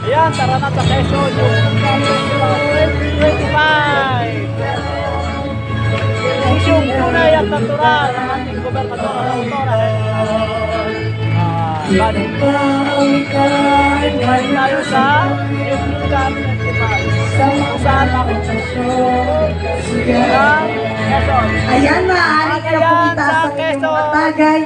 Ayan, tara na sa Quezon yung Festival 2025. Isyong tunay at natural ng ating gobernador ng Autora. Balik tayo sa Yugyugan Festival. Kung saan ako ng Quezon. Ayan, maaari ka na pumunta sa mga tagay.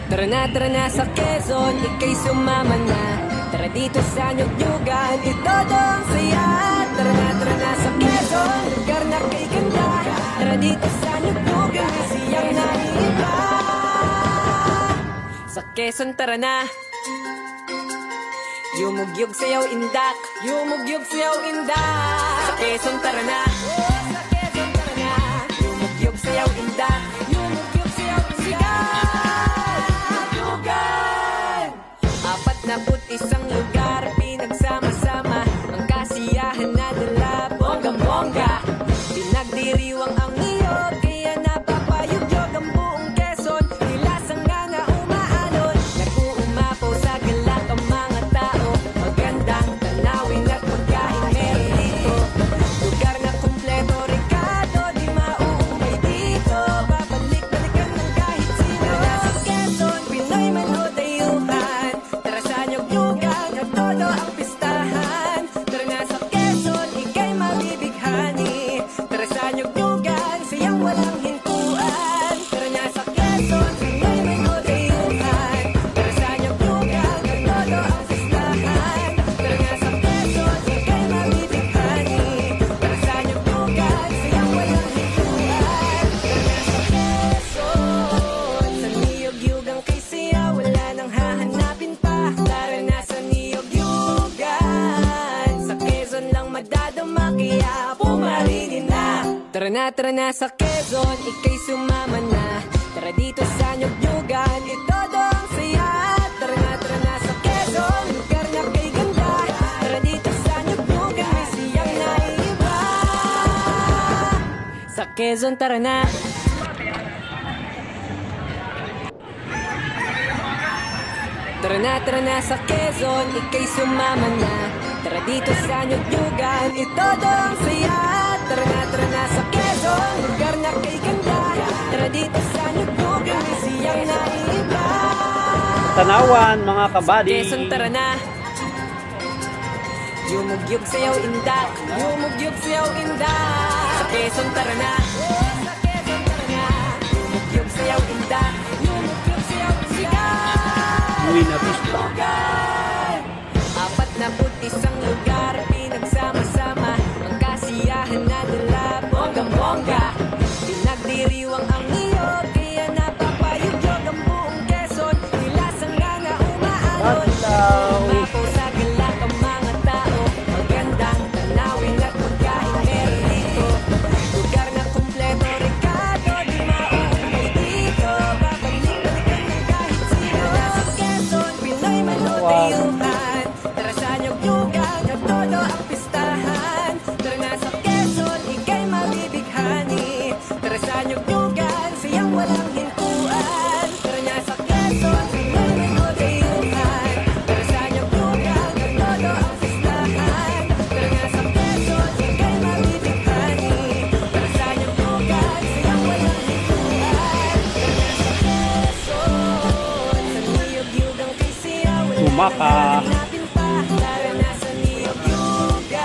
Tara na sa Quezon, ika'y sumama na. Tara dito sa Yugyugan, ito ang saya. Tara na sa Quezon, lugar na kay ganda. Tara dito sa Yugyugan, may siyang naiiba. Sa Quezon, tara na. Yumugyug sayaw indak, yumugyug sayaw indak. Sa Quezon, tara na. Sa Quezon, tara na. Yumugyug sayaw indak, yumugyug sayaw indak. Nabut isang lugar, pinagsama-sama ang kasiyahan na dala, bonggang-bongga. Pinagdiriwang ang iyo, kaya napapayugyog ang buong Quezon. Nilasang nga na umaalon, nag-uumapaw sa galak ang mga tao. Magandang tanawin at pagkain meron dito. Lugar na kumpleto, Ricardo, di mauumay dito. Babalik-balikan ng kahit sino. Nasa Quezon, Pinoy man o dayuhan. Yugyugan at todo ang pistahan. Tara na sa Quezon, ika'y mabibighani. Tara sa Yugyugan, siyang walang hintuan. Tara na sa Quezon, Pinoy man o dayuhan. Tara sa Yugyugan at todo ang pistahan. Tara na sa Quezon, ika'y mabibighani. Tara sa Yugyugan, siyang walang hintuan. Tara na sa Quezon, sa Yugyugan kay siya wala nang hahanapin pa. Tara na sa Yugyugan, sa Quezon lang madadama kaya pumaringin na. Tara na sa Quezon, ika'y sumama na. Tara dito sa Yugyugan, ito ang saya. Tara na sa Quezon, lugar na kay ganda. Tara dito sa Yugyugan, may siyang naiiba. Sa Quezon, tara na. Tara na sa Quezon, ika'y sumama na. Tara dito sa Yugyugan, ito ang saya. Tara na sa Quezon, lugar na kay ganda. Tara dito sa Yugyugan, may siyang naiiba. Tanawan mga kabady. Sa Quezon, tara na. Yumugyug sayaw indak, yumugyug sayaw indak. Sa Quezon, tara na. Sa Quezon, tara na. Yumugyug sayaw indak, yumugyug sayaw indak. Apat na isang lugar, pinagsama-sama ang kasiyahan na dala, bonggang-bongga. Pinagdiriwang ang iyo, kaya napapayugyog ang buong Quezon. Nilasang nga na umaalon, umapaw sa galak ang mga tao. Magandang tanawin at pagkain meron dito. Lugar na kumpleto, Ricardo, di mauumay dito. Babalik-balikan ng kahit sino. Nasa Quezon, Pinoy man o dayuhan. Tara sa Yugyugan at todo ang pistahan. Tara na sa Quezon, ika'y mabibighani. Tara sa Yugyugan, siyang walang hintuan. Tara na sa Quezon, Pinoy man o dayuhan. Tara sa Yugyugan at todo ang pistahan. Tara na sa Quezon, ika'y mabibighani. Tara sa Yugyugan, siyang walang hintuan. Tara na sa Quezon, sa Yugyugan kay siya wala Umaka. hanapin pa. Tara na sa Yugyugan,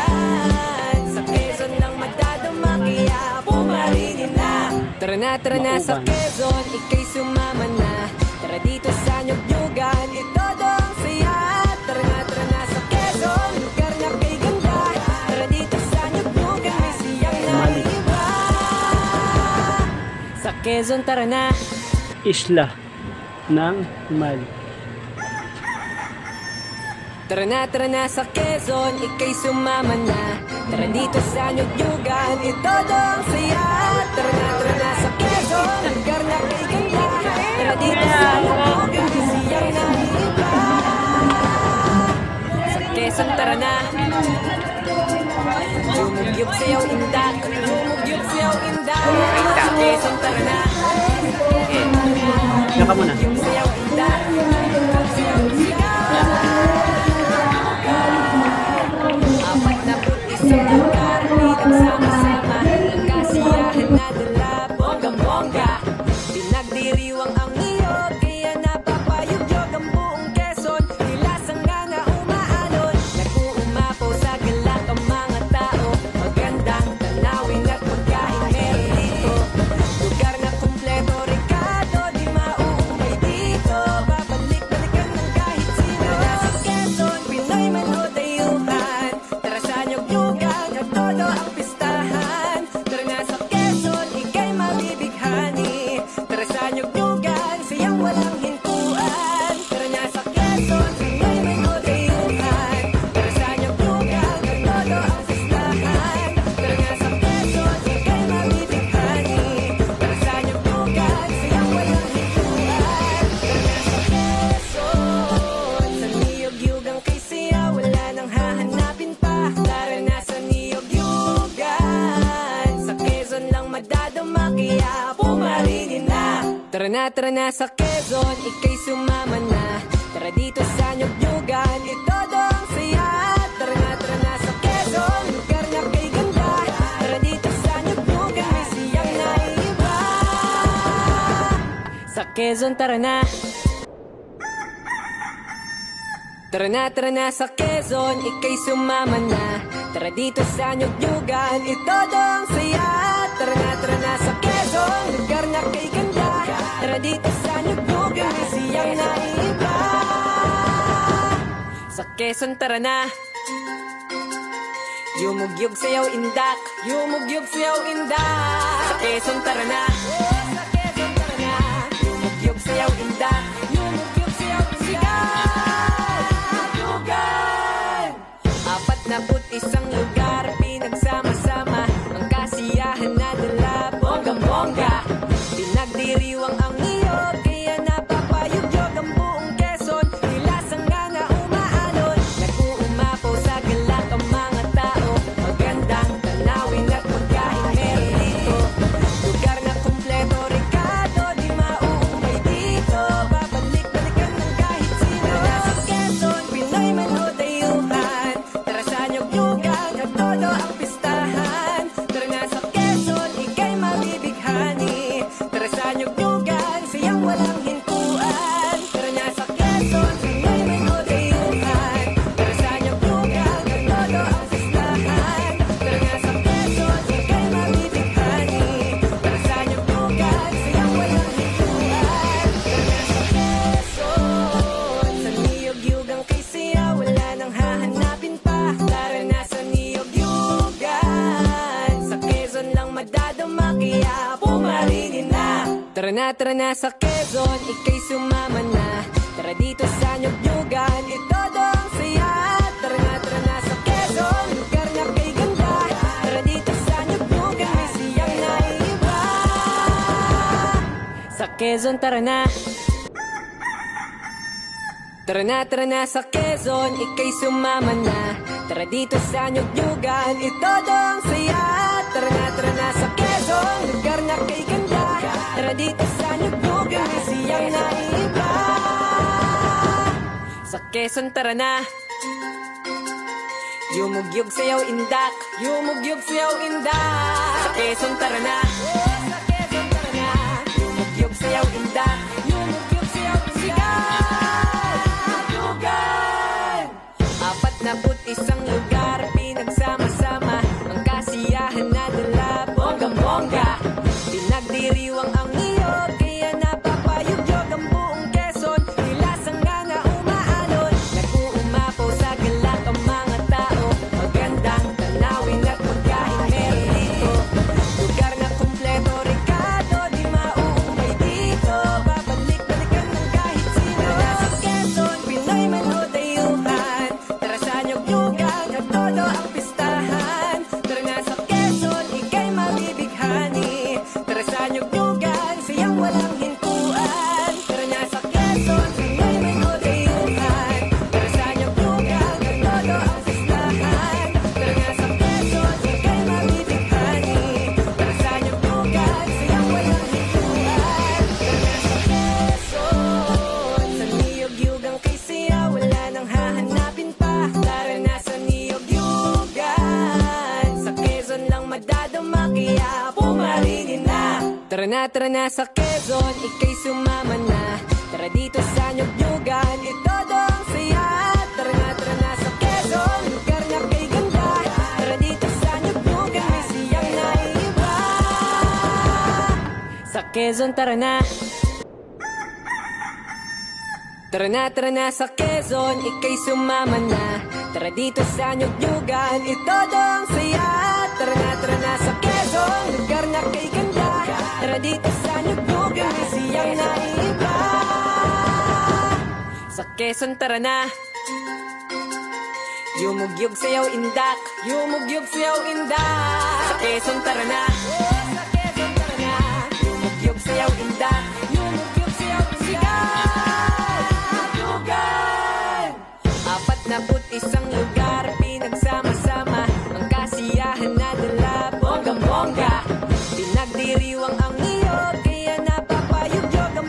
sa Quezon lang madadama kaya pumaringin na. Tara na sa Quezon, ika'y sumama na. Tara dito sa Yugyugan, ito ang saya. Tara na sa Quezon, lugar na kay ganda. Tara dito sa Yugyugan, may siyang naiiba. Sa Quezon, tara na. Isla ng Mali. Tara na sa Quezon, ika'y sumama na. Tara dito sa Yugyugan, ito ang saya. Tara na sa Quezon, lugar na kay ganda. Tara dito sa Yugyugan, may siyang naiiba. Sa Quezon, tara na. Yumugyug sayaw indak, yumugyug sayaw indak. Sa Quezon, tara na. Saka muna. Yumugyug sayaw indak. Tara na sa Quezon, ika'y sumama na. Tara dito sa Nyug-Nyugan, ito ang saya. Tara na sa Quezon, lugar na kay ganda. Tara dito sa Nyug-Nyugan, may siyang naiiba. Sa Quezon, tara na. Tara na sa Quezon, ika'y sumama na. Tara dito sa Nyug-Nyugan, ito ang saya. Tara na sa Quezon, lugar na kay ganda. Tara dito sa Nyug-Nyugan, may siyang naiiba. Sa Quezon, tara na. Yumugyug sayaw indak, yumugyug sayaw indak. Sa Quezon, tara na. Sa Quezon, tara na. Yumugyug sayaw indak, yumugyug sayaw indak. Nyugan! 41 lugar, pinagsama-sama ang kasiyahan na dala, bonggang-bongga. Pinagdiriwang ang niyog, kaya napapayugyog ang buong Quezon. Nilasang nga na umaalon, nag-uumapaw sa galak ang mga tao. Magandang tanawin at pagkain meron dito. Lugar na kumpleto, Ricardo, di mauumay dito. Babalik-balikan ng kahit sino. Tara sa Quezon, Pinoy man o dayuhan. Tara sa Nyug-Nyugan at todo ang pistahan. Tara na sa Quezon, ika'y mabibighani. Tara sa Nyug-Nyugan, sayang walang hintuan. Tara na sa Quezon, Pinoy man o dayuhan. Tara sa Nyug-Nyugan at todo ang pistahan. Tara na sa Quezon, ika'y mabibighani. Tara sa Nyug-Nyugan, sayang walang hintuan. Tara na sa Quezon, sa Niyog-Yugang kay siya, wala nang hahanapin pa. Tara na sa Niyog-Yugan, sa Quezon lang madadama, kaya pumarinin na. Tara na sa Quezon, ika'y sumama na. Tara dito sa Nyug-Nyugan, ito ang saya. Tara na sa Quezon, lugar na kay ganda. Tara dito sa Nyug-Nyugan, may siyang naiiba. Sa Quezon, tara na. Tara na sa Quezon, ika'y sumama na. Tara dito sa Nyug-Nyugan, ito ang saya. Tara na sa Quezon, lugar na kay ganda. Tara dito sa Nyug-Nyugan, may siyang naiiba. Sa Quezon, tara na. Yumugyug sayaw indak, yumugyug sayaw indak. Sa Quezon, tara na. Sa Quezon, tara na. Yumugyug sayaw indak, yumugyug sayaw indak. Nyugan! 41 lugar, pinagsama-sama ang kasiyahan na dala, bonggang-bongga. Pinagdiriwang ang niyog, kaya napapayugyog ang buong Quezon. Nilasang nga na umaalon, nag-uumapaw sa galak ang mga tao. Magandang tanawin at pagkain meron dito. Lugar na kumpleto, Ricardo, di mauumay dito. Babalik-balikan ng kahit sino. Tara sa Quezon, Pinoy man o dayuhan. Tara sa Nyug-Nyugan at todo ang pistahan. Tara na sa Quezon, ika'y mabibighani. Tara sa Nyug-Nyugan, sayang walang hintuan. Tara na sa Quezon, Pinoy man o dayuhan. Tara sa Nyug-Nyugan at todo ang pistahan. Tara na sa Quezon, ika'y mabibighani. Tara sa Nyug-Nyugan, sayang walang hintuan. Tara na sa Quezon, sa Niyog-Yugang kay siya, wala nang hahanapin pa. Tara na sa Niyog-Yugan, sa Quezon lang madadama, kaya pumarinin na. Tara na sa Quezon, ika'y sumama na. Tara dito sa Nyug-Nyugan, ito ang saya. Tara na sa Quezon, lugar na kay ganda. Tara dito sa Nyug-Nyugan, may siyang naiiba. Sa Quezon, tara na. Tara na sa Quezon, ika'y sumama na. Tara dito sa Nyug-Nyugan, ito ang saya. Tara na sa Quezon, lugar na kay ganda. Tara dito sa Nyug-Nyugan, may siyang naiiba. Sa Quezon, tara na. Yumugyug sayaw indak, yumugyug sayaw indak. Sa Quezon, tara na. Sa Quezon, tara na. Yumugyug sayaw indak, yumugyug sayaw indak. Nyugan! 41 lugar, pinagsama-sama ang kasiyahan na dala, bonggang-bongga. Pinagdiriwang ang niyog, kaya napapayugyog ang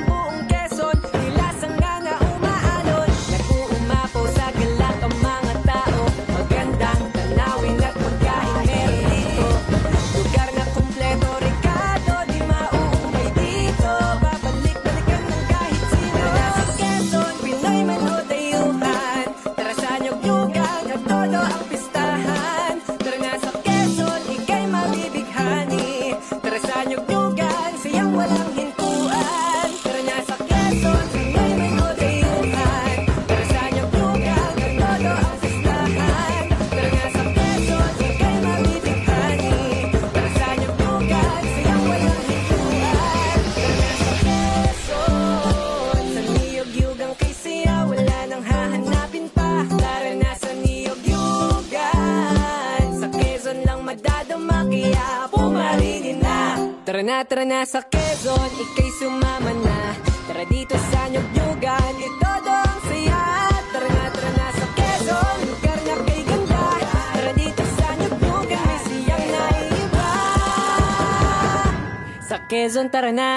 Tara na sa Quezon, ika'y sumama na. Tara dito sa Nyugnyugan, ito ang saya. Tara na sa Quezon, lugar na kay ganda. Tara dito sa Nyugnyugan, may siyang naiiba. Sa Quezon, tara na.